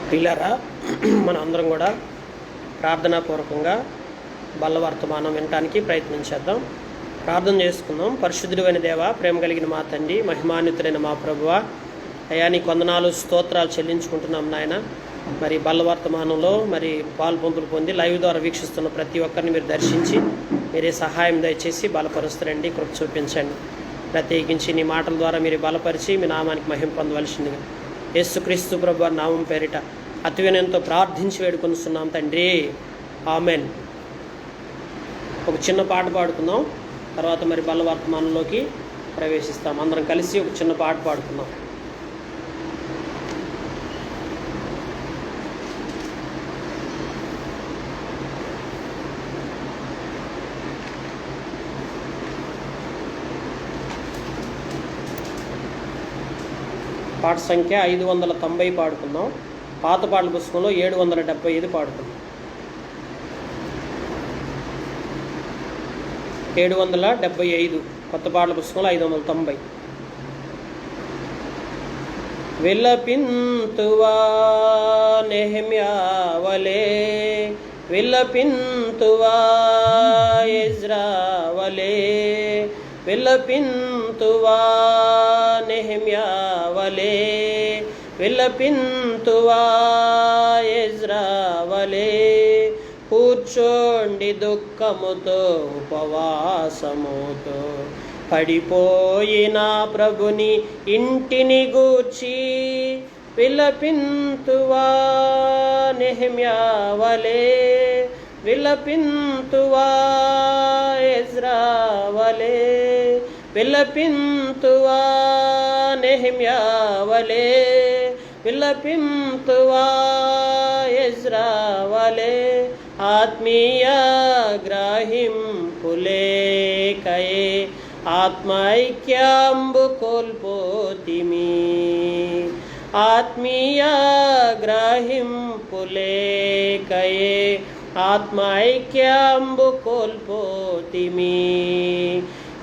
ప్రియులారా, మన అందరం కూడా ప్రార్థనాపూర్వకంగా బల్లవర్తమానం వినటానికి ప్రయత్నించేద్దాం. ప్రార్థన చేసుకుందాం. పరిశుద్ధుడైన దేవ, ప్రేమ కలిగిన మా తండ్రి, మహిమాన్వితుడైన మా ప్రభువా, అయ్యా నీకు వందనాలు స్తోత్రాలు చెల్లించుకుంటున్నాం నాయన. మరి బల్లవర్తమానంలో మరి పాల్పొంపులు పొంది లైవ్ ద్వారా వీక్షిస్తున్న ప్రతి ఒక్కరిని మీరు దర్శించి మీరే సహాయం దయచేసి బలపరుస్తారండి, కృప చూపించండి. ప్రత్యేకించి నీ మాటల ద్వారా మీరు బలపరిచి మీ నామానికి మహిమ పొందవలసిందిగా యేసుక్రీస్తు ప్రభు నామం పేరిట అతి వినయంతో ప్రార్థించి వేడుకొనిస్తున్నాం తండ్రి, ఆమెన్. ఒక చిన్న పాట పాడుకుందాం, తర్వాత మరి బల్లవర్తమానంలోకి ప్రవేశిస్తాం. అందరం కలిసి ఒక చిన్న పాట పాడుకుందాం. పాట సంఖ్య 590 పాడుకుందాం. పాత పాటల పుస్తకంలో 775 పాడుకుందాం. 775 కొత్త పాటల పుస్తకంలో 590. విలపింతువా నెహెమ్యా వలే, విలపింతువా ఎజ్రా వలే, విలపింతువా నెహెమ్యా వలే, విలపింతువా ఎజ్రా వలే. కూర్చోండి దుఃఖముతో ఉపవాసముతో, పడిపోయిన ప్రభుని ఇంటిని గూర్చి విలపింతువా నెహెమ్యా వలే, విలపింతువా ఎజ్రా వలే, విలపింతువా నెహెమ్యా వలే, విలపింతువా ఎజ్రా వలే. ఆత్మీయ గ్రాహింపులేకయే ఆత్మైక్యాంబు కోల్పోతిమి, ఆత్మీయ గ్రాహింపులేకయే ఆత్మైక్యాంబు కోల్పోతిమి.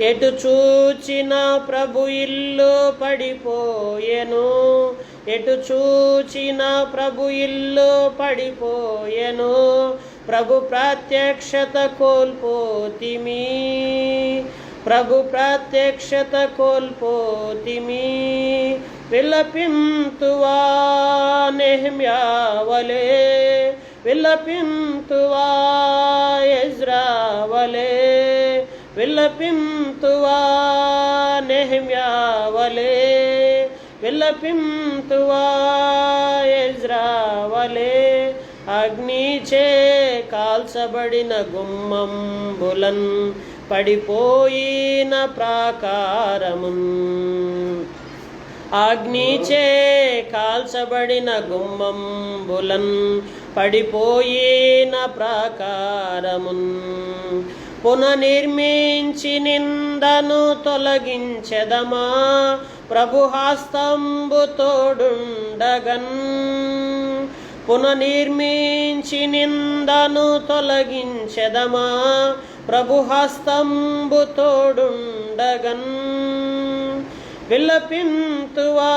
ఎటు చూచిన ప్రభు ఇల్లు పడిపోయెను, ఎటు చూచిన ప్రభు ఇల్లు పడిపోయెను, ప్రభు ప్రత్యక్షత కోల్పోతిమి, ప్రభు ప్రత్యక్షత కోల్పోతిమి. విలపింతువా నెహెమ్యా వలే, విలపింతువా ఎజ్రా వలే, విలపింతువా నెహెమ్యా వలే, విలపింతువా ఎజ్రా వలే. అగ్నిచే కాల్చబడిన గుమ్మంబులన్ పడిపోయిన ప్రాకారమున్, అగ్నిచే కాల్చబడిన గుమ్మంబులన్ పడిపోయిన ప్రాకారమున్. పునర్నిర్మించి నిందను తొలగించెదమా, ప్రభుహస్తంబు తోడుండగన్. పునర్నిర్మించి నిందను తొలగించెదమా, ప్రభుహస్తంబు తోడుండగన్. విలపింతువా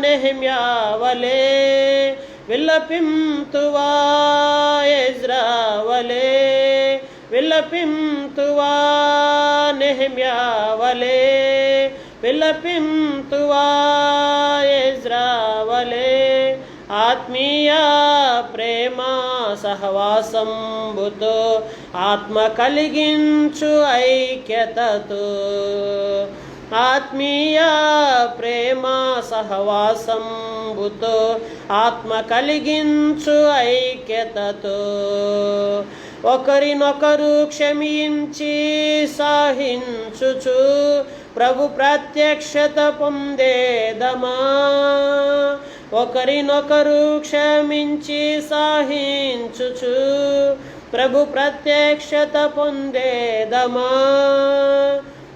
నెహెమ్యా వలే, విలపింతువా ఎజ్రా వలే, విలపింతువా నెహెమ్యా వలే, విలపింతువా ఎజ్రా వలే. ఆత్మీయ ప్రేమ సహవాసంబుతో ఆత్మ కలిగించు ఐక్యతతో, ఆత్మీయ ప్రేమ సహవాసంబుతో ఆత్మ కలిగించు ఐక్యతతో, ఒకరినొకరు క్షమించి సహించుచు ప్రభు ప్రత్యక్షత పొందేదమా, ఒకరినొకరు క్షమించి సహించుచు ప్రభు ప్రత్యక్షత పొందేదమా.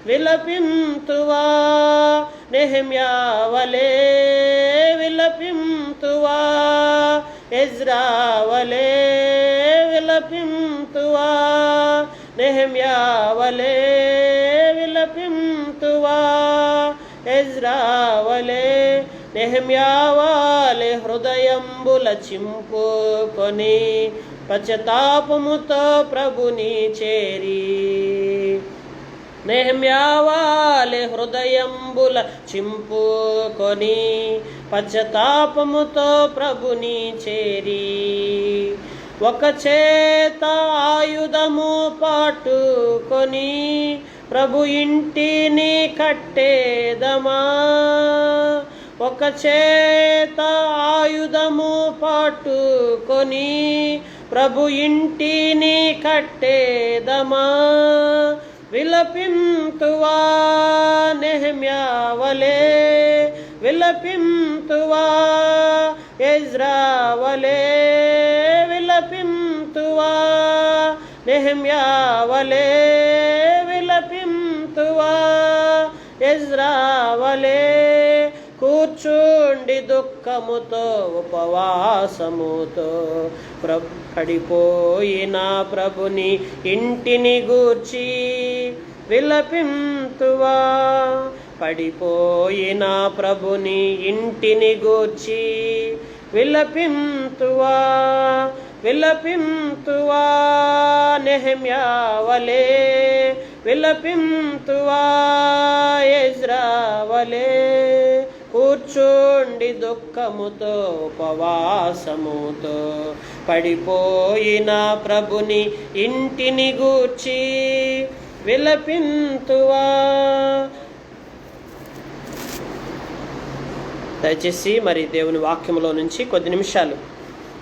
విలపింతువా నెహెమ్యా వలే, విలపింతువా ఎజ్రా వలే, విలపింతువా నెహెమ్యా వలే, విలపింతువా ఎజ్రావలే నెహెమ్యావాలే హృదయంబుల చింపుకొని పశ్చాత్తాపముతో ప్రభుని చేరి. నెహెమ్యావాలే హృదయంబుల చింపుకొని పశ్చాత్తాపముతో ప్రభుని చేరి. ఒక చేత ఆయుధము పట్టుకొని ప్రభు ఇంటిని కట్టేదమా. ఒక చేత ఆయుధము పట్టుకొని ప్రభు ఇంటిని కట్టేదమా. విలపింతువా నెహెమ్యావలే విలపింతువా ఎజ్రావలే విలపింతువా నెహెమ్యావలే విలపింతువా ఎజ్రావలే. కూర్చుండి దుఃఖముతో ఉపవాసముతో పడిపోయిన ప్రభుని ఇంటిని గూర్చి విలపింతువా. పడిపోయిన ప్రభుని ఇంటిని గూర్చి విలపింతువా. విలపింతువా నెహెమ్యావలే విలపింతువా ఎజ్రావలే. కూర్చుండి దుఃఖముతో ఉపవాసముతో పడిపోయిన ప్రభుని ఇంటిని గూర్చి విలపింతువా. దయచేసి మరి దేవుని వాక్యంలో నుంచి కొద్ది నిమిషాలు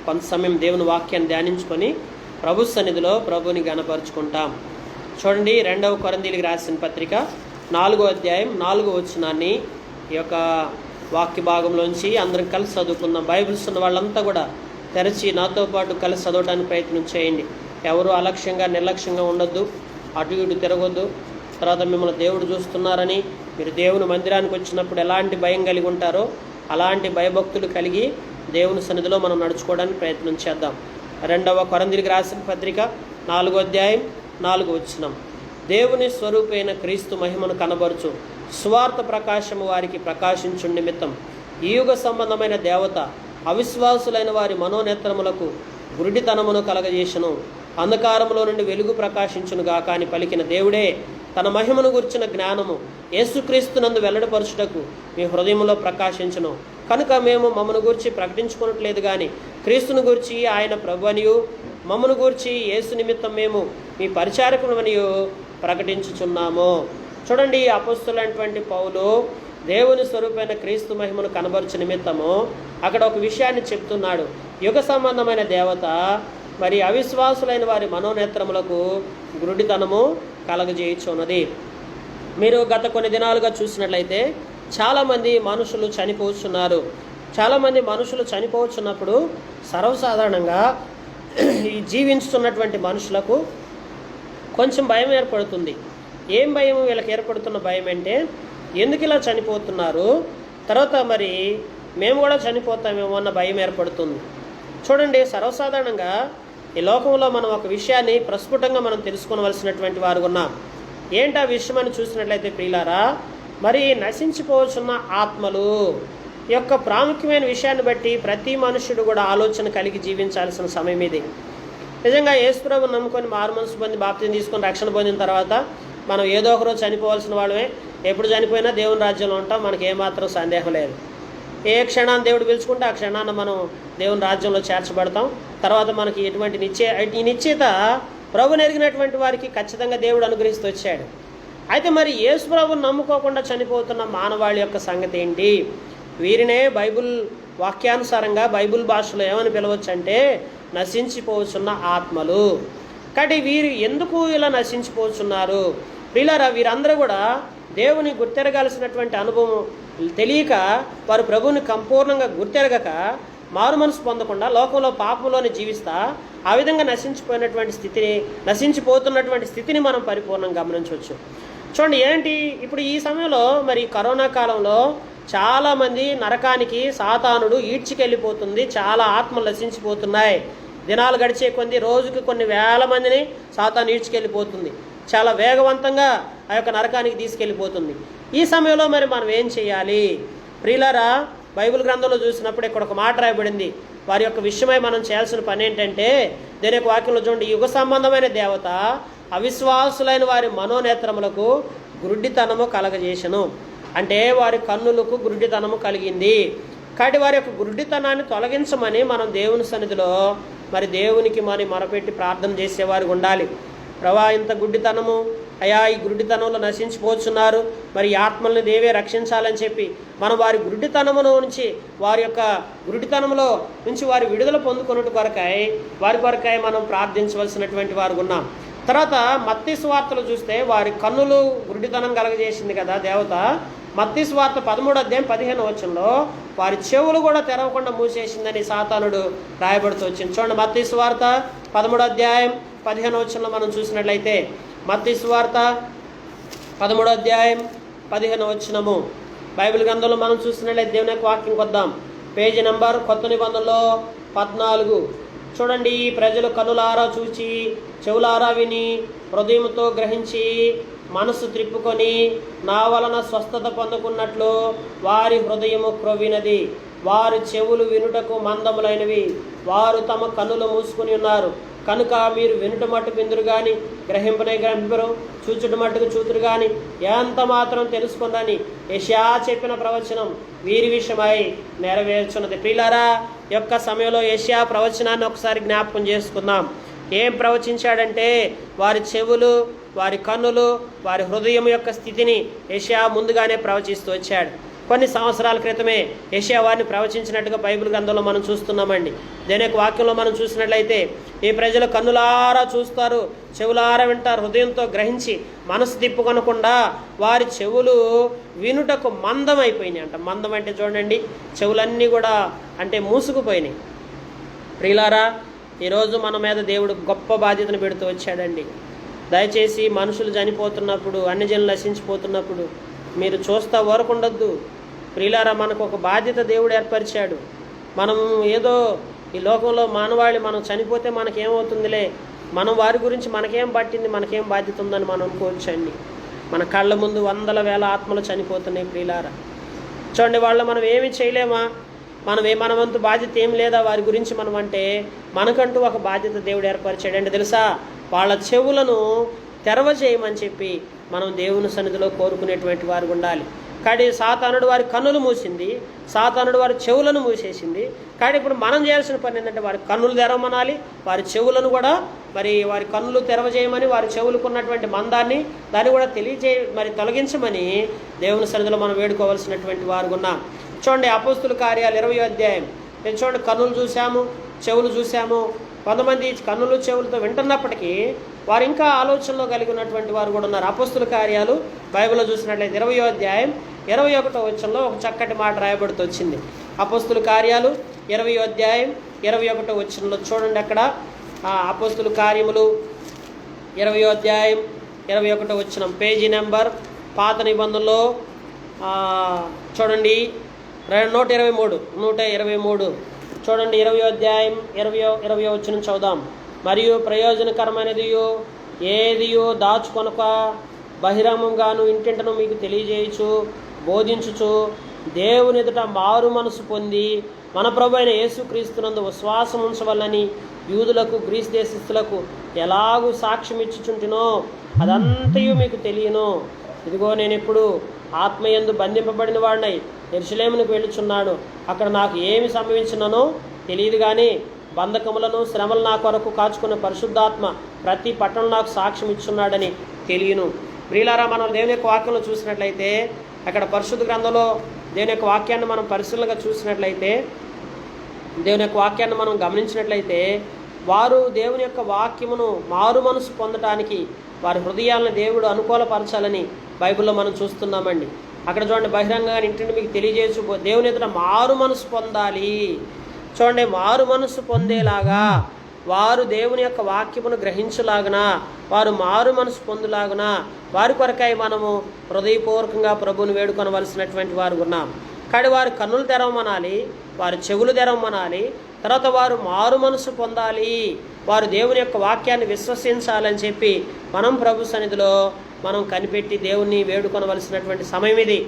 కొంత సమయం దేవుని వాక్యాన్ని ధ్యానించుకొని ప్రభు సన్నిధిలో ప్రభుని గణపరుచుకుంటాం. చూడండి, 2వ కొరింథీయులకు రాసిన పత్రిక 4వ అధ్యాయం 4వ వచనాన్ని ఈ యొక్క వాక్య భాగంలోంచి అందరం కలిసి చదువుకుందాం. బైబిల్స్ ఉన్న వాళ్ళంతా కూడా తెరచి నాతో పాటు కలిసి చదవడానికి ప్రయత్నం చేయండి. ఎవరు అలక్ష్యంగా నిర్లక్ష్యంగా ఉండొద్దు, అటు ఇటు తిరగొద్దు. తర్వాత మిమ్మల్ని దేవుడు చూస్తున్నారని మీరు దేవుని మందిరానికి వచ్చినప్పుడు ఎలాంటి భయం కలిగి ఉంటారో అలాంటి భయభక్తులు కలిగి దేవుని సన్నిధిలో మనం నడుచుకోవడానికి ప్రయత్నం చేద్దాం. 2వ కొరింథీయులకు రాసిన పత్రిక 4వ అధ్యాయం 4వ వచనం. దేవుని స్వరూపైన క్రీస్తు మహిమను కనబరుచు స్వార్థ ప్రకాశము వారికి ప్రకాశించు నిమిత్తం ఈ యుగ సంబంధమైన దేవత అవిశ్వాసులైన వారి మనోనేత్రములకు గురుడితనమును కలగజేసెను. అంధకారములో నుండి వెలుగు ప్రకాశించును గాక అని పలికిన దేవుడే తన మహిమను గుర్చిన జ్ఞానము యేసుక్రీస్తునందు వెల్లడిపరచుటకు మీ హృదయంలో ప్రకాశించును. కనుక మేము మమ్మను గూర్చి ప్రకటించుకున్నట్లేదు కానీ క్రీస్తును గూర్చి ఆయన ప్రభువనియు మమ్మను గూర్చి యేసు నిమిత్తం మేము మీ పరిచారకులమనియు ప్రకటించుచున్నాము. చూడండి, అపొస్తలుడైనటువంటి పౌలు దేవుని స్వరూపమైన క్రీస్తు మహిమను కనబరచు నిమిత్తము అక్కడ ఒక విషయాన్ని చెప్తున్నాడు. యుగ సంబంధమైన దేవత మరి అవిశ్వాసులైన వారి మనోనేత్రములకు గురుడితనము కలగజేయుచున్నది. మీరు గత కొన్ని దినాలుగా చూసినట్లయితే చాలామంది మనుషులు చనిపోతున్నారు. చాలామంది మనుషులు చనిపోతున్నప్పుడు సర్వసాధారణంగా ఈ జీవించుతున్నటువంటి మనుషులకు కొంచెం భయం ఏర్పడుతుంది. ఏం భయం వీళ్ళకి ఏర్పడుతున్న భయం అంటే, ఎందుకు ఇలా చనిపోతున్నారు, తర్వాత మరి మేము కూడా చనిపోతామేమో అన్న భయం ఏర్పడుతుంది. చూడండి, సర్వసాధారణంగా ఈ లోకంలో మనం ఒక విషయాన్ని ప్రస్ఫుటంగా మనం తెలుసుకోవలసినటువంటి వారు ఉన్నాం. ఏంటి ఆ విషయం అని చూసినట్లయితే ప్రియులారా, మరి నశించిపోవచ్చున్న ఆత్మలు యొక్క ప్రాముఖ్యమైన విషయాన్ని బట్టి ప్రతి మనుష్యుడు కూడా ఆలోచన కలిగి జీవించాల్సిన సమయం ఇది. నిజంగా యేసుప్రభుని నమ్ముకొని మారు మనసు పొంది బాప్తిసం తీసుకొని రక్షణ పొందిన తర్వాత మనం ఏదో ఒకరోజు చనిపోవాల్సిన వాళ్ళమే. ఎప్పుడు చనిపోయినా దేవుని రాజ్యంలో ఉంటాం, మనకి ఏమాత్రం సందేహం లేదు. ఏ క్షణాన్ని దేవుడు పిలుచుకుంటే ఆ క్షణాన్ని మనం దేవుని రాజ్యంలో చేర్చబడతాం. తర్వాత మనకి ఎటువంటి ఈ నిశ్చయిత ప్రభుని ఎరిగినటువంటి వారికి ఖచ్చితంగా దేవుడు అనుగ్రహిస్తూ వచ్చాడు. అయితే మరి యేసు ప్రభుని నమ్ముకోకుండా చనిపోతున్న మానవాళి యొక్క సంగతి ఏంటి? వీరినే బైబిల్ వాక్యానుసారంగా బైబిల్ భాషలో ఏమని పిలవచ్చు అంటే నశించిపోతున్న ఆత్మలు. కాబట్టి వీరు ఎందుకు ఇలా నశించిపోతున్నారు? ప్రియులారా, వీరందరూ కూడా దేవుని గుర్తెరగాల్సినటువంటి అనుభవం తెలియక వారు ప్రభువుని సంపూర్ణంగా గుర్తెరగక మారు మనసు పొందకుండా లోకంలో పాపంలోనే జీవిస్తా ఆ విధంగా నశించిపోతున్నటువంటి స్థితిని మనం పరిపూర్ణంగా గమనించవచ్చు. చూడండి, ఏంటి ఇప్పుడు ఈ సమయంలో మరి కరోనా కాలంలో చాలామంది నరకానికి సాతానుడు ఈడ్చికెళ్ళిపోతుంది. చాలా ఆత్మలు నశించిపోతున్నాయి. దినాలు గడిచే కొద్ది రోజుకి కొన్ని వేల మందిని సాతాను ఈడ్చికెళ్ళిపోతుంది. చాలా వేగవంతంగా ఆ యొక్క నరకానికి తీసుకెళ్ళిపోతుంది. ఈ సమయంలో మరి మనం ఏం చేయాలి? ప్రియులారా, బైబిల్ గ్రంథంలో చూసినప్పుడు ఇక్కడ ఒక మాట రాయబడింది. వారి యొక్క విషయమై మనం చేయాల్సిన పని ఏంటంటే, దేని యొక్క వాక్యంలో చూడండి, యుగ సంబంధమైన దేవత అవిశ్వాసులైన వారి మనోనేత్రములకు గురుడితనము కలగజేసెను. అంటే వారి కన్నులకు గురుడితనము కలిగింది. కాబట్టి వారి యొక్క గురుడితనాన్ని తొలగించమని మనం దేవుని సన్నిధిలో మరి దేవునికి మరి మొరపెట్టి ప్రార్థన చేసేవారు ఉండాలి. ప్రభా, ఇంత గుడ్డితనము అయా, ఈ గురుడితనంలో నశించిపోతున్నారు, మరి ఈ ఆత్మల్ని దేవే రక్షించాలని చెప్పి మనం వారి గురుడితనమును నుంచి, వారి యొక్క గురుడితనంలో నుంచి వారి విడుదల పొందుకున్నట్టు వారి కొరకాయ మనం ప్రార్థించవలసినటువంటి వారు ఉన్నాం. తర్వాత మత్తయి సువార్తలు చూస్తే వారి కన్నులు గురుడితనం కలగజేసింది కదా దేవత. మత్తయి సువార్త 13:15 వారి చెవులు కూడా తెరవకుండా మూసేసిందని సాతానుడు రాయబడుతూ వచ్చింది. చూడండి, మత్తయి సువార్త 13:15 మనం చూసినట్లయితే, మత్తయి సువార్త 13:15 బైబిల్ గ్రంథంలో మనం చూసినట్లయితే దేవుని యొక్క వాక్యం కొద్దాం. పేజీ నెంబర్ కొత్త నిబంధనలో 14. చూడండి, ప్రజలు కన్నులారా చూచి, చెవులారా విని, హృదయంతో గ్రహించి, మనసు త్రిప్పుకొని నా వలన స్వస్థత పొందుకున్నట్లు వారి హృదయము క్రొవ్వినది, వారి చెవులు వినుటకు మందములైనవి, వారు తమ కన్నులు మూసుకుని ఉన్నారు. కనుక మీరు వినుట మట్టుకు విందురు కానీ గ్రహింపనే గ్రహింపరు, చూచుట మట్టుకు చూతురు కానీ ఎంత మాత్రం తెలుసుకున్నని యెషయా చెప్పిన ప్రవచనం వీరి విషయమై నెరవేర్చున్నది. ప్రియులారా, యొక్క సమయంలో యెషయా ప్రవచనాన్ని ఒకసారి జ్ఞాపకం చేసుకుందాం. ఏం ప్రవచించాడంటే, వారి చెవులు, వారి కన్నులు, వారి హృదయం యొక్క స్థితిని యెషయా ముందుగానే ప్రవచిస్తూ వచ్చాడు. కొన్ని సంవత్సరాల క్రితమే యెషయా వారిని ప్రవచించినట్టుగా బైబిల్ గ్రంథంలో మనం చూస్తున్నామండి. దేని యొక్క వాక్యంలో మనం చూసినట్లయితే, ఈ ప్రజలు కన్నులారా చూస్తారు, చెవులారా వింటారు, హృదయంతో గ్రహించి మనసు తిప్పుకొనకుండా వారి చెవులు వినుటకు మందం అయిపోయినాయి అంట. మందం అంటే చూడండి, చెవులన్నీ కూడా అంటే మూసుకుపోయినాయి. ప్రియులారా, ఈరోజు మన మీద దేవుడు గొప్ప బాధ్యతను పెడుతూ వచ్చాడండి. దయచేసి మనుషులు చనిపోతున్నప్పుడు, అన్ని జనులు నశించిపోతున్నప్పుడు మీరు చూస్తా ఊరకుండొద్దు. ప్రియులారా, మనకు ఒక బాధ్యత దేవుడు ఏర్పరిచాడు. మనం ఏదో ఈ లోకంలో మానవాళి మనం చనిపోతే మనకేమవుతుందిలే, మనం వారి గురించి మనకేం పట్టింది, మనకేం బాధ్యత ఉందని మనం అనుకోవచ్చండి. మన కళ్ళ ముందు వందల వేల ఆత్మలు చనిపోతున్నాయి. ప్రియులారా, చూడండి, వాళ్ళు మనం ఏమి చేయలేమా? మన వంతు బాధ్యత ఏం లేదా వారి గురించి మనం అంటే? మనకంటూ ఒక బాధ్యత దేవుడు ఏర్పరిచాడు. అంటే తెలుసా, వాళ్ళ చెవులను తెరవజేయమని చెప్పి మనం దేవుని సన్నిధిలో కోరుకునేటువంటి వారు ఉండాలి. కానీ సాతానుడు వారి కన్నులు మూసింది, సాతానుడు వారి చెవులను మూసేసింది. కానీ ఇప్పుడు మనం చేయాల్సిన పని ఏంటంటే, వారి కన్నులు తెరవమనాలి, వారి చెవులను కూడా మరి వారి కన్నులు తెరవజేయమని, వారి చెవులకు ఉన్నటువంటి మందాన్ని దాన్ని కూడా తొలగించమని దేవుని సన్నిధిలో మనం వేడుకోవాల్సినటువంటి వారు ఉన్నాం. చూడండి, అపోస్తుల కార్యాలు 20వ అధ్యాయం. నేను చూడండి, కన్నులు చూసాము, చెవులు చూసాము. కొంతమంది కన్నులు చెవులతో వింటున్నప్పటికీ వారు ఇంకా ఆలోచనలో కలిగి ఉన్నటువంటి వారు కూడా ఉన్నారు. అపోస్తుల కార్యాలు బైబిల్లో చూసినట్లయితే 20వ అధ్యాయం 21 ఒక చక్కటి మాట రాయబడుతూ వచ్చింది. అపోస్తుల కార్యాలు 20వ అధ్యాయం 21 చూడండి, అక్కడ అపోస్తుల కార్యములు 20వ అధ్యాయం 21 పేజీ నెంబర్ పాత నిబంధనలో చూడండి 123 చూడండి, 20వ అధ్యాయం 20వ చదువుదాం. మరియు ప్రయోజనకరమైనదియో ఏదియో దాచుకొనక బహిరంగంగాను ఇంటింటను మీకు తెలియజేయచ్చు, బోధించుచు దేవుని ఎదుట మారు మనసు పొంది మన ప్రభు అయిన యేసుక్రీస్తునందు విశ్వాసం ఉంచవలని యూదులకు గ్రీస్ దేశస్థులకు ఎలాగూ సాక్ష్యం ఇచ్చుచుంటునో అదంతయు మీకు తెలియను. ఇదిగో నేను ఇప్పుడు ఆత్మయందు బంధింపబడిన వాడినై యెరూషలేమునకు వెళ్ళుచున్నాను. అక్కడ నాకు ఏమి సంభవించిననో తెలియదు, కానీ బంధకములను శ్రమలు నా కొరకు కాచుకున్న పరిశుద్ధాత్మ ప్రతి పట్టణం నాకు సాక్ష్యం ఇచ్చున్నాడని తెలియను. ప్రియులారా, మనం దేవుని యొక్క వాక్యంలో చూసినట్లయితే, అక్కడ పరిశుద్ధ గ్రంథంలో దేవుని యొక్క వాక్యాన్ని మనం పరిశీలనగా చూసినట్లయితే, దేవుని యొక్క వాక్యాన్ని మనం గమనించినట్లయితే, వారు దేవుని యొక్క వాక్యమును మారు మనసు పొందటానికి వారి హృదయాలను దేవుడు అనుకూలపరచాలని బైబిల్లో మనం చూస్తున్నామండి. అక్కడ చూడండి, బహిరంగంగా ఇంటిని మీకు తెలియజేసు, దేవుని ఎదుట మారు మనసు పొందాలి. చూడండి, మారు మనసు పొందేలాగా వారు దేవుని యొక్క వాక్యమును గ్రహించులాగున, వారు మారు మనసు పొందులాగున వారి కొరకై మనము హృదయపూర్వకంగా ప్రభువుని వేడుకొనవలసినటువంటి వారు ఉన్నాం. కానీ వారి కన్నులు తెరవమనాలి, వారి చెవులు తెరవమనాలి, తర్వాత వారు మారు మనసు పొందాలి, వారు దేవుని యొక్క వాక్యాన్ని విశ్వసించాలని చెప్పి మనం ప్రభు సన్నిధిలో మనం కనిపెట్టి దేవుణ్ణి వేడుకొనవలసినటువంటి సమయం ఇది.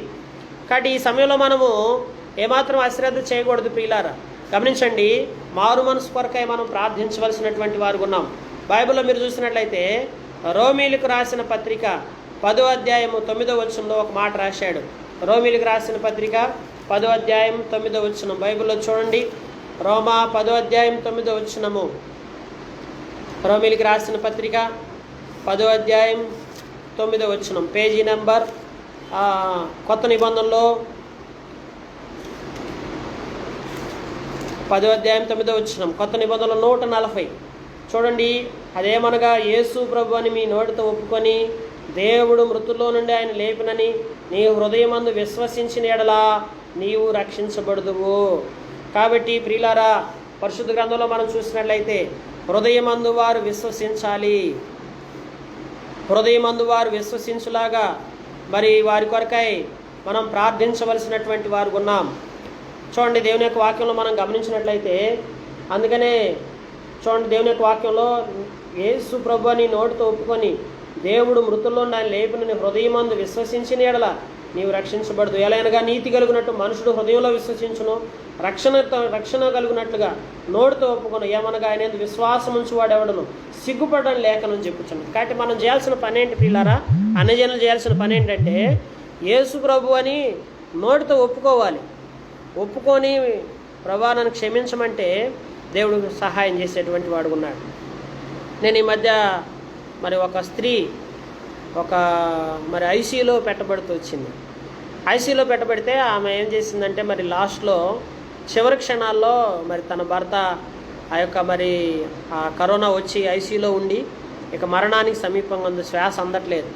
కాబట్టి ఈ సమయంలో మనము ఏమాత్రం అశ్రద్ధ చేయకూడదు ప్రియులారా. గమనించండి, మారు మనసు కొరకై మనం ప్రార్థించవలసినటువంటి వారు ఉన్నాం. బైబిల్లో మీరు చూసినట్లయితే రోమీలకు రాసిన పత్రిక 10వ అధ్యాయము 9వ వచనంలో ఒక మాట రాశాడు. రోమీలకు రాసిన పత్రిక 10వ అధ్యాయం 9వ వచనం బైబిల్లో చూడండి. రోమా 10వ అధ్యాయం 9వ వచనము. రోమీలకు రాసిన పత్రిక 10వ అధ్యాయం 9వ వచనం, పేజీ నెంబర్ కొత్త నిబంధనలో 10వ అధ్యాయం 9వ వచనం, కొత్త నిబంధనలో 140 చూడండి. అదేమనగా యేసు ప్రభు అని మీ నోటితో ఒప్పుకొని దేవుడు మృతుల్లో నుండి ఆయన లేపినని నీ హృదయమందు విశ్వసించిన ఎడలా నీవు రక్షించబడుదువు. కాబట్టి ప్రియులారా, పరిశుద్ధ గ్రంథంలో మనం చూసినట్లయితే హృదయమందు వారు విశ్వసించాలి. హృదయమందు వారు విశ్వసించులాగా మరి వారి కొరకై మనం ప్రార్థించవలసినటువంటి వారు ఉన్నాం. చూడండి, దేవుని యొక్క వాక్యంలో మనం గమనించినట్లయితే, అందుకనే చూడండి, దేవుని యొక్క వాక్యంలో యేసు ప్రభు అని నోటితో ఒప్పుకొని దేవుడు మృతుల్లో ఆయన లేపిన హృదయమందు విశ్వసించిన ఎడల నీవు రక్షించబడదు. ఎలాగనగా నీతి కలిగినట్టు మనుషుడు హృదయంలో విశ్వసించును, రక్షణ కలిగినట్లుగా నోటితో ఒప్పుకొని ఏమనగా ఆయన విశ్వాసం ఉంచువాడు ఎవడను సిగ్గుపడడం లేఖనం చెప్పుచున్నాను. కాబట్టి మనం చేయాల్సిన పని ఏంటి ప్రియులారా? అన్యజనులు చేయాల్సిన పని ఏంటంటే యేసు ప్రభు అని నోటితో ఒప్పుకోవాలి. ఒప్పుకొని ప్రభా నన్ను క్షమించమంటే దేవుడు సహాయం చేసేటువంటి వాడు ఉన్నాడు. నేను ఈ మధ్య మరి ఒక స్త్రీ మరి ఐసీయూలో పెట్టబడుతూ వచ్చింది. ఐసీయూలో పెట్టబడితే ఆమె ఏం చేసిందంటే మరి లాస్ట్లో చివరి క్షణాల్లో మరి తన భర్త మరి ఆ కరోనా వచ్చి ఐసీయూలో ఉండి ఇక మరణానికి సమీపంగా ఉంది, శ్వాస అందట్లేదు.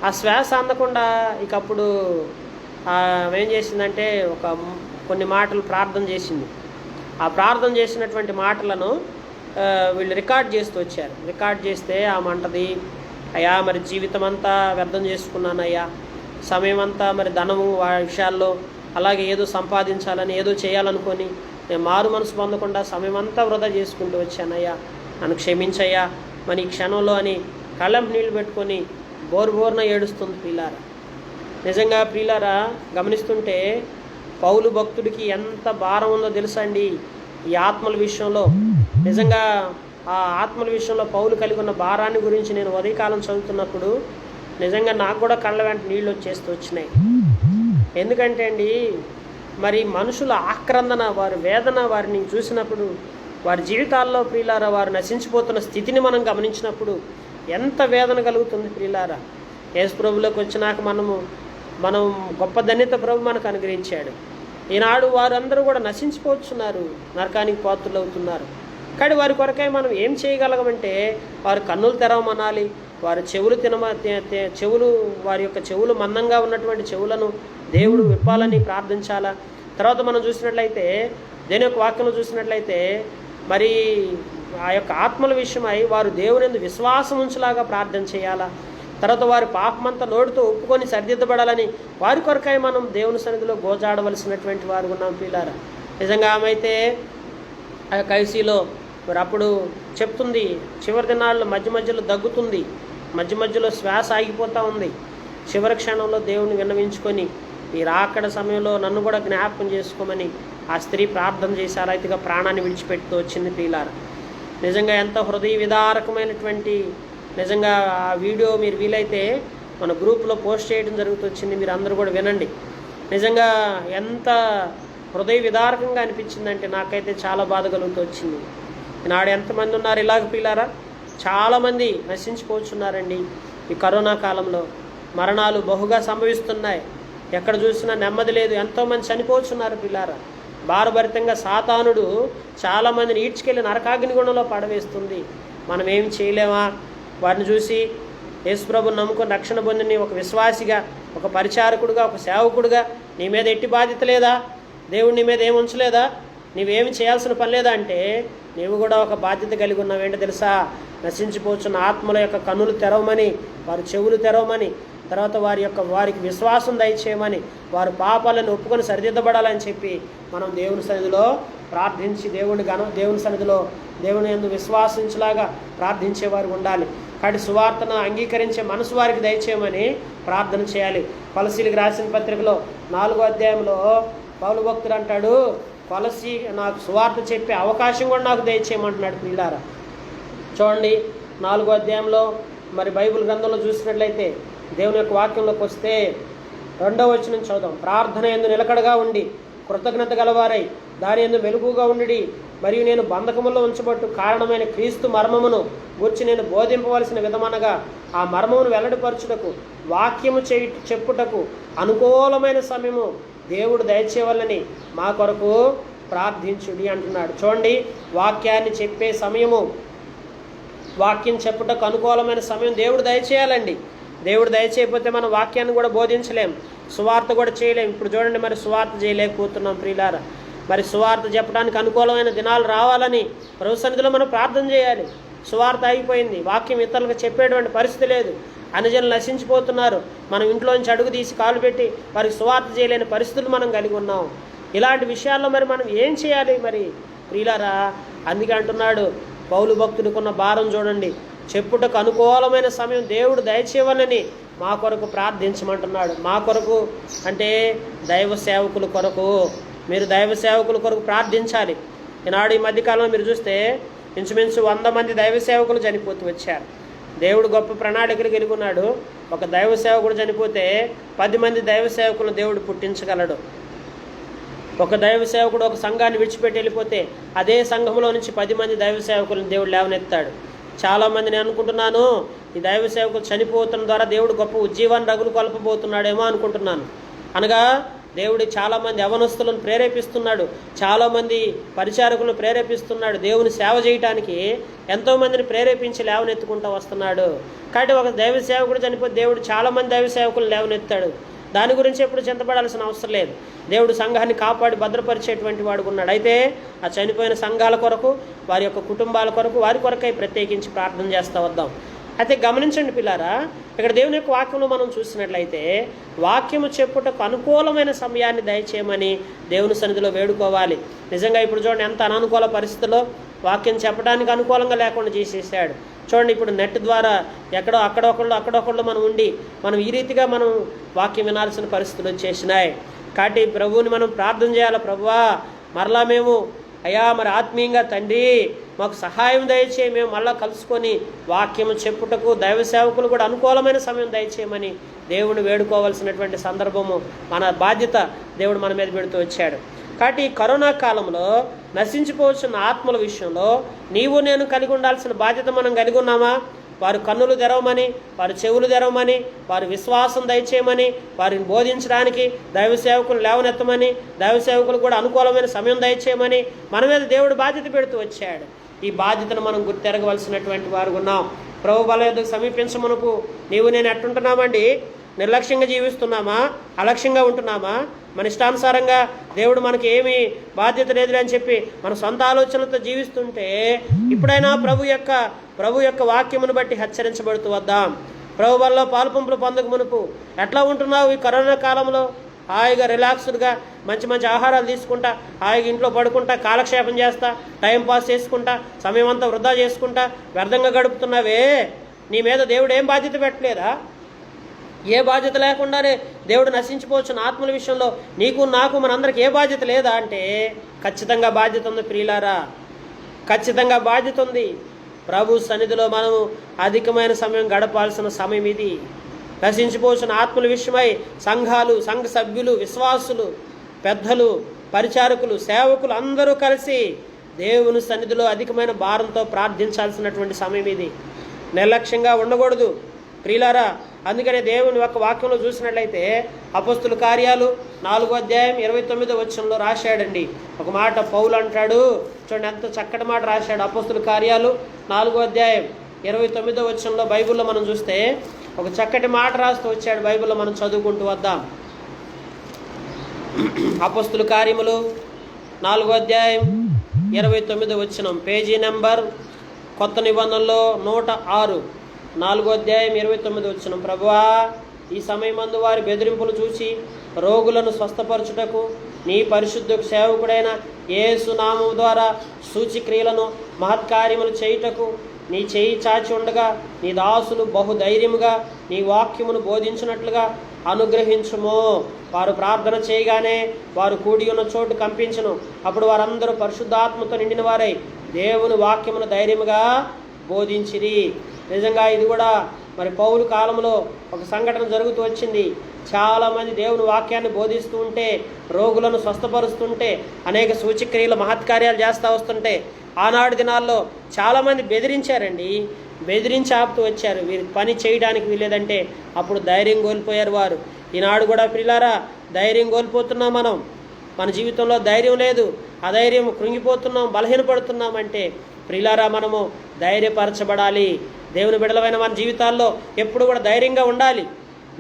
ఆ శ్వాస అందకుండా ఇక అప్పుడు ఆమె ఏం చేసిందంటే కొన్ని మాటలు ప్రార్థన చేసింది. ఆ ప్రార్థన చేసినటువంటి మాటలను వీళ్ళు రికార్డ్ చేస్తూ వచ్చారు. రికార్డ్ చేస్తే ఆమె అంటది, అయ్యా మరి జీవితం అంతా వ్యర్థం చేసుకున్నానయ్యా, సమయం అంతా మరి ధనము విషయాల్లో అలాగే ఏదో సంపాదించాలని ఏదో చేయాలనుకొని నేను మారు మనసు పొందకుండా సమయం అంతా వృధా చేసుకుంటూ వచ్చానయ్యా, నన్ను క్షమించయ్యా మరి ఈ క్షణంలో అని కళ్ళంపు నీళ్ళు పెట్టుకొని బోరున ఏడుస్తుంది ప్రియులారా. నిజంగా ప్రియులారా, గమనిస్తుంటే పౌలు భక్తుడికి ఎంత భారం ఉందో తెలుసా అండి ఈ ఆత్మల విషయంలో. నిజంగా ఆ ఆత్మల విషయంలో పౌలు కలిగి ఉన్న భారాన్ని గురించి నేను ఉదయకాలం చదువుతున్నప్పుడు నిజంగా నాకు కూడా కళ్ళ వెంట నీళ్ళు వచ్చేస్తూ వచ్చినాయి. ఎందుకంటే అండి మరి మనుషుల ఆక్రందన, వారి వేదన, వారిని చూసినప్పుడు వారి జీవితాల్లో ప్రియులారా వారు నశించిపోతున్న స్థితిని మనం గమనించినప్పుడు ఎంత వేదన కలుగుతుంది ప్రియులారా. యేసు ప్రభులోకి వచ్చినాక మనం గొప్ప ధన్యత ప్రభు మనకు అనుగ్రహించాడు. ఈనాడు వారందరూ కూడా నశించిపోతున్నారు, నరకానికి పాత్రులు అవుతున్నారు. కానీ వారి కొరకై మనం ఏం చేయగలగమంటే వారి కన్నులు తెరవమనాలి, వారి చెవులు వారి యొక్క చెవులు మందంగా ఉన్నటువంటి చెవులను దేవుడు విప్పాలని ప్రార్థించాలా. తర్వాత మనం చూసినట్లయితే దేని యొక్క వాక్యంలో చూసినట్లయితే మరి ఆ యొక్క ఆత్మల విషయమై వారు దేవుని యందు విశ్వాసం ఉంచులాగా ప్రార్థన చేయాలా. తర్వాత వారి పాపమంతా నోటితో ఒప్పుకొని సరిదిద్దబడాలని వారి కొరకై మనం దేవుని సన్నిధిలో గోజాడవలసినటువంటి వారు ఉన్నాం పిల్లారా. నిజంగా ఆమె అయితే ఆ యొక్క ఐసీలో మరి అప్పుడు చెప్తుంది, చివరి దినాల్లో మధ్యలో దగ్గుతుంది, మధ్యలో శ్వాస ఆగిపోతూ ఉంది. చివరి క్షణంలో దేవుని విన్నవించుకొని ఈ రాకడ సమయంలో నన్ను కూడా జ్ఞాపకం చేసుకోమని ఆ స్త్రీ ప్రార్థన చేశారు. రైతుగా ప్రాణాన్ని విడిచిపెడుతూ వచ్చింది ప్రియులారా. నిజంగా ఎంత హృదయ విదారకమైనటువంటి నిజంగా ఆ వీడియో మీరు వీలైతే మన గ్రూప్లో పోస్ట్ చేయడం జరుగుతొచ్చింది, మీరు అందరూ కూడా వినండి. నిజంగా ఎంత హృదయ విదారకంగా అనిపించిందంటే నాకైతే చాలా బాధ కలుగుతూ వచ్చింది. ఈనాడు ఎంతమంది ఉన్నారు ఇలాగ పిల్లారా, చాలామంది నశించిపోతున్నారండి. ఈ కరోనా కాలంలో మరణాలు బహుగా సంభవిస్తున్నాయి, ఎక్కడ చూసినా నెమ్మది లేదు, ఎంతోమంది చనిపోతున్నారు పిల్లారా. భారభరితంగా సాతానుడు చాలామందిని ఈడ్చుకెళ్ళి నరకాగ్నిగుణంలో పడవేస్తుంది. మనం ఏమి చేయలేమా? వారిని చూసి యేసుప్రభుని నమ్ముకొని రక్షణ పొందిన ఒక విశ్వాసిగా, ఒక పరిచారకుడుగా, ఒక సేవకుడుగా నీ మీద ఎట్టి బాధ్యత లేదా? దేవుడు నీ మీద ఏమి ఉంచలేదా? నీవేమి చేయాల్సిన పని లేదా అంటే నీవు కూడా ఒక బాధ్యత కలిగి ఉన్నావేంటో తెలుసా? నశించిపోతున్న ఆత్మల యొక్క కన్నులు తెరవమని, వారి చెవులు తెరవమని, తర్వాత వారికి విశ్వాసం దయచేయమని, వారి పాపాలను ఒప్పుకొని సరిదిద్దబడాలని చెప్పి మనం దేవుని సన్నిధిలో ప్రార్థించి దేవుని సన్నిధిలో దేవుని యందు విశ్వాసించేలాగా ప్రార్థించేవారు ఉండాలి. కాబట్టి సువార్తను అంగీకరించే మనసు వారికి దయచేయమని ప్రార్థన చేయాలి. కొలసీలకు రాసిన పత్రికలో 4వ అధ్యాయంలో పౌలు భక్తుడు అంటాడు, కొలసీ నాకు సువార్త చెప్పే అవకాశం కూడా నాకు దయచేయమంటున్నాడు. పిల్లారా చూడండి 4వ అధ్యాయంలో మరి బైబిల్ గ్రంథంలో చూసినట్లయితే దేవుని యొక్క వాక్యంలోకి వస్తే 2వ వచనం చదుదాం. ప్రార్థన యందు నిలకడగా ఉండి కృతజ్ఞత గలవారై దాని యందు మెలుగుగా ఉండి, మరియు నేను బంధకములో ఉంచబట్టు కారణమైన క్రీస్తు మర్మమును గూర్చి నేను బోధింపవలసిన విధమనగా ఆ మర్మమును వెల్లడిపరచుటకు వాక్యము చెప్పుటకు అనుకూలమైన సమయము దేవుడు దయచేయవలని మా కొరకు ప్రార్థించుడి అంటున్నాడు. చూడండి, వాక్యాన్ని చెప్పే సమయము, వాక్యం చెప్పుటకు అనుకూలమైన సమయం దేవుడు దయచేయాలండి. దేవుడు దయచేయకపోతే మనం వాక్యాన్ని కూడా బోధించలేం, సువార్త కూడా చేయలేం. ఇప్పుడు చూడండి, మరి సువార్త చేయలేకపోతున్నాం ప్రియులారా. మరి సువార్త చెప్పడానికి అనుకూలమైన దినాలు రావాలని ప్రభు సన్నిధిలో మనం ప్రార్థన చేయాలి. సువార్త అయిపోయింది, వాక్యం ఇతరులకు చెప్పేటువంటి పరిస్థితి లేదు, అన్యజనులు నశించిపోతున్నారు. మనం ఇంట్లోంచి అడుగు తీసి కాలు పెట్టి వారికి సువార్త చేయలేని పరిస్థితులు మనం కలిగి ఉన్నాం. ఇలాంటి విషయాల్లో మరి మనం ఏం చేయాలి మరి ప్రియులారా? అందుకే అంటున్నాడు పౌలు భక్తుడికున్న భారం చూడండి, చెప్పుటకు అనుకూలమైన సమయం దేవుడు దయచేయవలని మా కొరకు ప్రార్థించమంటున్నాడు. మా కొరకు అంటే దైవ సేవకుల కొరకు, మీరు దైవ సేవకుల కొరకు ప్రార్థించాలి. ఈనాడు ఈ మధ్యకాలంలో మీరు చూస్తే ఇంచుమించు 100 మంది దైవ సేవకులు చనిపోతూ వచ్చారు. దేవుడు గొప్ప ప్రణాళికలు కలిగి ఉన్నాడు. ఒక దైవ సేవకుడు చనిపోతే 10 మంది దైవ సేవకులను దేవుడు పుట్టించగలడు. ఒక దైవ సేవకుడు ఒక సంఘాన్ని విడిచిపెట్టి వెళ్ళిపోతే అదే సంఘంలో నుంచి 10 మంది దైవ సేవకులను దేవుడు లేవనెత్తాడు. చాలామంది నేను అనుకుంటున్నాను, ఈ దైవ సేవకులు చనిపోతున్న ద్వారా దేవుడు గొప్ప ఉజ్జీవాన్ని రగులు కొల్పబోతున్నాడేమో అనుకుంటున్నాను. అనగా దేవుడు చాలామంది యవనస్తులను ప్రేరేపిస్తున్నాడు, చాలామంది పరిచారకులను ప్రేరేపిస్తున్నాడు. దేవుని సేవ చేయడానికి ఎంతోమందిని ప్రేరేపించి లేవనెత్తుకుంటూ వస్తున్నాడు. కాబట్టి ఒక దైవ సేవకుడు చనిపోతే దేవుడు చాలామంది దైవ సేవకులను లేవనెత్తాడు. దాని గురించి ఎప్పుడు చింతపడాల్సిన అవసరం లేదు. దేవుడు సంఘాన్ని కాపాడి భద్రపరిచేటువంటి వాడు ఉన్నాడు. అయితే ఆ చనిపోయిన సంఘాల కొరకు, వారి యొక్క కుటుంబాల కొరకు, వారి కొరకై ప్రత్యేకించి ప్రార్థన చేస్తూ వద్దాం. అయితే గమనించండి పిల్లారా, ఇక్కడ దేవుని యొక్క వాక్యంలో మనం చూసినట్లయితే వాక్యము చెప్పుటకు అనుకూలమైన సమయాన్ని దయచేయమని దేవుని సన్నిధిలో వేడుకోవాలి. నిజంగా ఇప్పుడు చూడండి, ఎంత అననుకూల పరిస్థితుల్లో వాక్యం చెప్పడానికి అనుకూలంగా లేకుండా చేసేసాడు. చూడండి, ఇప్పుడు నెట్ ద్వారా అక్కడొకళ్ళు మనం ఉండి మనం ఈ రీతిగా మనం వాక్యం వినాల్సిన పరిస్థితులు వచ్చేసినాయి. కాబట్టి ప్రభువుని మనం ప్రార్థన చేయాలి. ప్రభువా, మరలా మేము అయ్యా మరి ఆత్మీయంగా తండ్రి మాకు సహాయం దయచేయి, మేము మళ్ళీ కలుసుకొని వాక్యము చెప్పుటకు దైవ సేవకులు కూడా అనుకూలమైన సమయం దయచేయమని దేవుని వేడుకోవాల్సినటువంటి సందర్భము, మన బాధ్యత దేవుడు మన మీద పెడుతూ వచ్చాడు. కాబట్టి ఈ కరోనా కాలంలో నశించిపోవచ్చిన ఆత్మల విషయంలో నీవు నేను కలిగి ఉండాల్సిన బాధ్యత మనం కలిగి ఉన్నామా? వారి కన్నులు తెరవమని, వారి చెవులు తెరవమని, వారి విశ్వాసం దయచేయమని, వారిని బోధించడానికి దైవ సేవకులు లేవనెత్తమని, దైవ సేవకులు కూడా అనుకూలమైన సమయం దయచేయమని మన మీద దేవుడు బాధ్యత పెడుతూ వచ్చాడు. ఈ బాధ్యతను మనం గుర్తెరగవలసినటువంటి వారు ఉన్నాం. ప్రభు బల యొద్దకు సమీపించమనుకు నీవు నేను ఎట్టుంటున్నామండి? నిర్లక్ష్యంగా జీవిస్తున్నామా? అలక్ష్యంగా ఉంటున్నామా? మన ఇష్టానుసారంగా దేవుడు మనకి ఏమీ బాధ్యత లేదు అని చెప్పి మన సొంత ఆలోచనలతో జీవిస్తుంటే ఇప్పుడైనా ప్రభు యొక్క వాక్యమును బట్టి హెచ్చరించబడుతూ వద్దాం. ప్రభు వల్ల పాలుపంపులు పొందక మునుపు ఎట్లా ఉంటున్నావు ఈ కరోనా కాలంలో? హాయిగా రిలాక్స్డ్గా మంచి మంచి ఆహారాలు తీసుకుంటా, హాయిగా ఇంట్లో పడుకుంటా, కాలక్షేపం చేస్తా, టైంపాస్ చేసుకుంటా, సమయం అంతా వృధా చేసుకుంటా వ్యర్థంగా గడుపుతున్నావే. నీ మీద దేవుడు ఏం బాధ్యత పెట్టలేదా? ఏ బాధ్యత లేకుండానే దేవుడు నశించిపోవచ్చు ఆత్మల విషయంలో నీకు నాకు మనందరికి ఏ బాధ్యత లేదా అంటే ఖచ్చితంగా బాధ్యత ఉంది ప్రియులారా, ఖచ్చితంగా బాధ్యత ఉంది. ప్రభు సన్నిధిలో మనం అధికమైన సమయం గడపాల్సిన సమయం ఇది. నశించిపోవచ్చు ఆత్మల విషయమై సంఘాలు, సంఘ సభ్యులు, విశ్వాసులు, పెద్దలు, పరిచారకులు, సేవకులు అందరూ కలిసి దేవుని సన్నిధిలో అధికమైన భారంతో ప్రార్థించాల్సినటువంటి సమయం ఇది. నిర్లక్ష్యంగా ఉండకూడదు ప్రియులారా. అందుకనే దేవుని యొక్క వాక్యంలో చూసినట్లయితే అపోస్తుల కార్యాలు 4వ అధ్యాయం 29వ వచనంలో రాశాడండి ఒక మాట. పౌలు అంటాడు, చూడండి ఎంత చక్కటి మాట రాశాడు. అపోస్తుల కార్యాలు 4వ అధ్యాయం 29వ వచనంలో బైబిల్లో మనం చూస్తే ఒక చక్కటి మాట రాస్తూ వచ్చాడు. బైబిల్లో మనం చదువుకుంటూ వద్దాం. అపోస్తుల కార్యములు 4వ అధ్యాయం 29వ వచనం, పేజీ నెంబర్ కొత్త నిబంధనలో 106, 4వ అధ్యాయం 29వ వచనం. ప్రభువా, ఈ సమయమందు వారి బెదిరింపులు చూసి రోగులను స్వస్థపరచుటకు నీ పరిశుద్ధ సేవకుడైన యేసు నామము ద్వారా సూచక్రియలను మహత్కార్యములు చేయుటకు నీ చేయి చాచి ఉండగా నీ దాసులు బహుధైర్యముగా నీ వాక్యమును బోధించినట్లుగా అనుగ్రహించుము. వారు ప్రార్థన చేయగానే వారు కూడి ఉన్న చోటు కంపించును. అప్పుడు వారందరూ పరిశుద్ధాత్మతో నిండిన వారై దేవుని వాక్యమును ధైర్యముగా బోధించిరి. నిజంగా ఇది కూడా మరి పౌలు కాలంలో ఒక సంఘటన జరుగుతూ వచ్చింది. చాలామంది దేవుని వాక్యాన్ని బోధిస్తూ ఉంటే, రోగులను స్వస్థపరుస్తుంటే, అనేక సూచక్రియలు మహత్కార్యాలు చేస్తూ వస్తుంటే ఆనాడు దినాల్లో చాలామంది బెదిరించారండి. బెదిరించి ఆపుతూ వచ్చారు. వీరి పని చేయడానికి వీలేదంటే అప్పుడు ధైర్యం కోల్పోయారు వారు. ఈనాడు కూడా ప్రియులారా ధైర్యం కోల్పోతున్నాం. మన జీవితంలో ధైర్యం లేదు, అధైర్యం, కృంగిపోతున్నాం, బలహీనపడుతున్నాం అంటే ప్రియులారా మనము ధైర్యపరచబడాలి. దేవుని బిడ్డలమైన మన జీవితాల్లో ఎప్పుడు కూడా ధైర్యంగా ఉండాలి.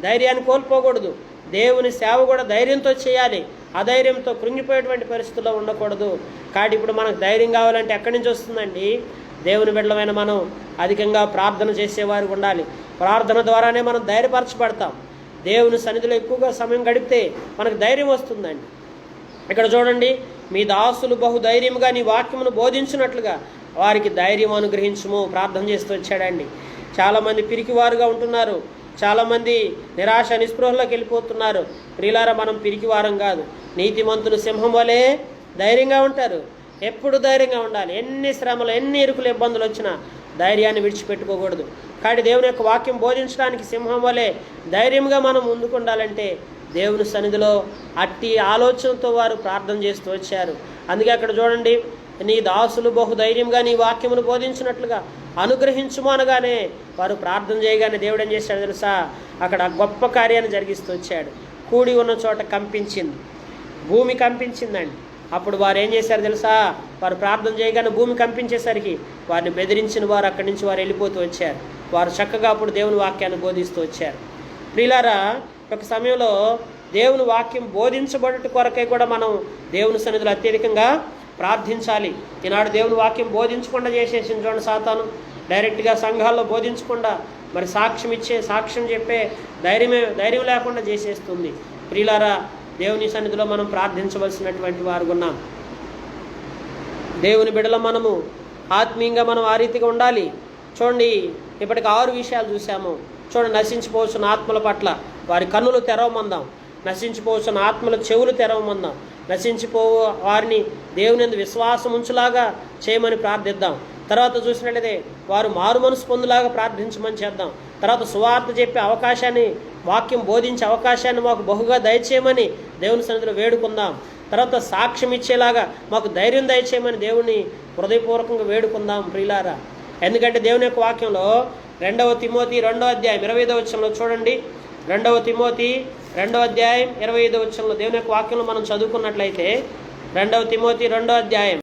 ధైర్యాన్ని కోల్పోకూడదు. దేవుని సేవ కూడా ధైర్యంతో చేయాలి. అధైర్యంతో కృంగిపోయేటువంటి పరిస్థితుల్లో ఉండకూడదు. కాబట్టి ఇప్పుడు మనకు ధైర్యం కావాలంటే ఎక్కడి నుంచి వస్తుందండి? దేవుని బిడ్డలమైన మనం అధికంగా ప్రార్థన చేసేవారు ఉండాలి. ప్రార్థన ద్వారానే మనం ధైర్యపరచబడతాం. దేవుని సన్నిధిలో ఎక్కువగా సమయం గడిపితే మనకు ధైర్యం వస్తుందండి. ఇక్కడ చూడండి, మీ దాసులు బహుధైర్యముగా నీ వాక్యమును బోధించినట్లుగా వారికి ధైర్యం అనుగ్రహించుము. ప్రార్థన చేస్తూ వచ్చాడండి. చాలామంది పిరికివారుగా ఉంటున్నారు. చాలామంది నిరాశ నిస్పృహలోకి వెళ్ళిపోతున్నారు. ప్రియులారా మనం పిరికివారం కాదు. నీతిమంతులు సింహం వలె ధైర్యంగా ఉంటారు. ఎప్పుడు ధైర్యంగా ఉండాలి. ఎన్ని శ్రమలు, ఎన్ని ఇరుకులు, ఇబ్బందులు వచ్చినా ధైర్యాన్ని విడిచిపెట్టుకోకూడదు. కాబట్టి దేవుని యొక్క వాక్యం బోధించడానికి సింహం వలె ధైర్యంగా మనం ముందుకు ఉండాలంటే దేవుని సన్నిధిలో అట్టి ఆలోచనతో వారు ప్రార్థన చేస్తూ వచ్చారు. అందుకే అక్కడ చూడండి, నీ దాసులు బహుధైర్యంగా నీ వాక్యమును బోధించినట్లుగా అనుగ్రహించుము అనగానే వారు ప్రార్థన చేయగానే దేవుడు ఏం చేశాడు తెలుసా? అక్కడ గొప్ప కార్యాన్ని జరిగిస్తూ వచ్చాడు. కూడి ఉన్న చోట కంపించింది, భూమి కంపించిందండి. అప్పుడు వారు ఏం చేశారు తెలుసా? వారు ప్రార్థన చేయగానే భూమి కంపించేసరికి వారిని బెదిరించిన వారు అక్కడి నుంచి వారు వెళ్ళిపోతూ వచ్చారు. వారు చక్కగా అప్పుడు దేవుని వాక్యాన్ని బోధిస్తూ వచ్చారు. ప్రియులారా ఒక సమయంలో దేవుని వాక్యం బోధించబడుట కొరకై కూడా మనం దేవుని సన్నిధిలో అత్యధికంగా ప్రార్థించాలి. ఈనాడు దేవుని వాక్యం బోధించకుండా చేసేసింది చూడండి సాతాను. డైరెక్ట్గా సంఘాల్లో బోధించకుండా మరి సాక్ష్యం చెప్పే ధైర్యం లేకుండా చేసేస్తుంది. ప్రియులారా దేవుని సన్నిధిలో మనం ప్రార్థించవలసినటువంటి వారు ఉన్నాం. దేవుని బిడ్డల మనము ఆత్మీయంగా మనం ఆ రీతిగా ఉండాలి. చూడండి, ఇప్పటికి 6 విషయాలు చూసాము. చూడండి, నశించిపోవచ్చున్న ఆత్మల పట్ల వారి కన్నులు తెరవమందాం. నశించిపోవచ్చున్న ఆత్మల చెవులు తెరవమందాం. నశించిపోవు వారిని దేవుని యందు విశ్వాసం ఉంచులాగా చేయమని ప్రార్థిద్దాం. తర్వాత చూసినట్లయితే వారు మారు మనసు పొందులాగా ప్రార్థించమని చేద్దాం. తర్వాత సువార్త చెప్పే అవకాశాన్ని, వాక్యం బోధించే అవకాశాన్ని మాకు బహుగా దయచేయమని దేవుని సన్నిధిలో వేడుకుందాం. తర్వాత సాక్ష్యం ఇచ్చేలాగా మాకు ధైర్యం దయచేయమని దేవుని హృదయపూర్వకంగా వేడుకుందాం ప్రియులారా. ఎందుకంటే దేవుని యొక్క వాక్యంలో 2 తిమోతి 2వ అధ్యాయం 25వ వచనంలో చూడండి. 2 తిమోతి 2వ అధ్యాయం 25వ వచనంలో దేవుని యొక్క వాక్యంలో మనం చదువుకున్నట్లయితే 2 తిమోతి 2వ అధ్యాయం